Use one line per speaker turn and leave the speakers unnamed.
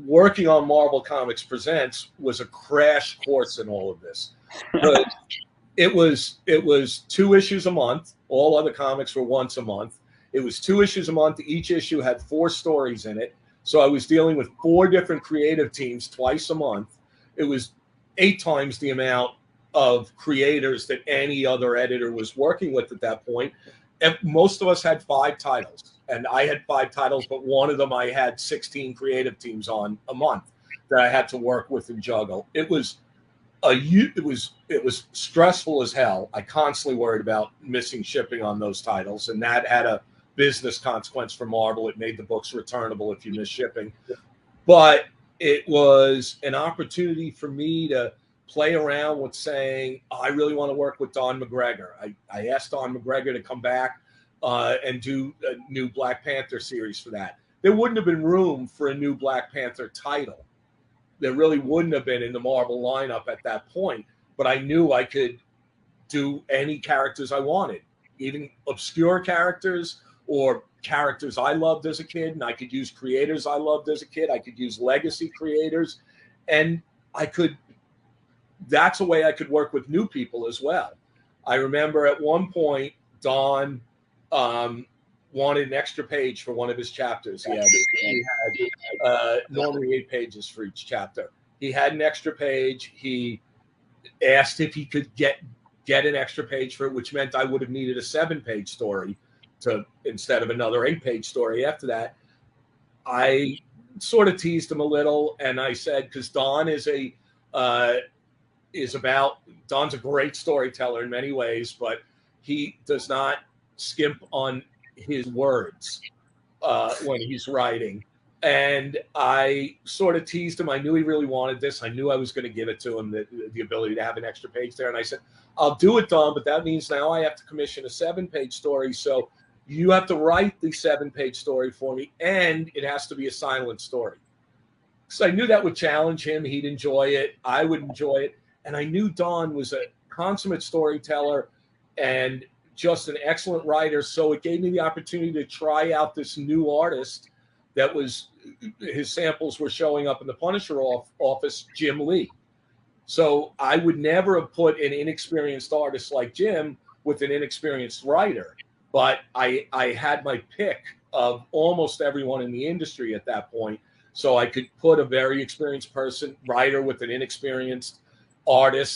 working on Marvel Comics Presents was a crash course in all of this. But it was 2 issues a month. All other comics were once a month. It was 2 issues a month. Each issue had 4 stories in it. So I was dealing with 4 different creative teams twice a month. It was 8 times the amount of creators that any other editor was working with at that point. And most of us had 5 titles, and I had 5 titles, but one of them I had 16 creative teams on a month that I had to work with and juggle. It was stressful as hell. I constantly worried about missing shipping on those titles, and that had a business consequence for Marvel. It made the books returnable if you miss shipping. But it was an opportunity for me to play around with saying, I really want to work with Don McGregor. I asked Don McGregor to come back and do a new Black Panther series for that. There wouldn't have been room for a new Black Panther title. There really wouldn't have been in the Marvel lineup at that point. But I knew I could do any characters I wanted, even obscure characters or characters I loved as a kid. And I could use creators I loved as a kid. I could use legacy creators. And that's a way I could work with new people as well. I remember at one point, Don wanted an extra page for one of his chapters. He had normally 8 pages for each chapter. He had an extra page. He asked if he could get an extra page for it, which meant I would have needed a 7-page story instead of another 8-page story after that. I sort of teased him a little, and I said, because Don Don's a great storyteller in many ways, but he does not skimp on his words when he's writing. And I sort of teased him. I knew he really wanted this. I knew I was going to give it to him, the ability to have an extra page there. And I said, I'll do it, Don, but that means now I have to commission a 7-page story. So you have to write the 7-page story for me, and it has to be a silent story. So I knew that would challenge him. He'd enjoy it. I would enjoy it. And I knew Don was a consummate storyteller and just an excellent writer. So it gave me the opportunity to try out this new artist that his samples were showing up in the Punisher office, Jim Lee. So I would never have put an inexperienced artist like Jim with an inexperienced writer. But I had my pick of almost everyone in the industry at that point. So I could put a very experienced writer with an inexperienced artist,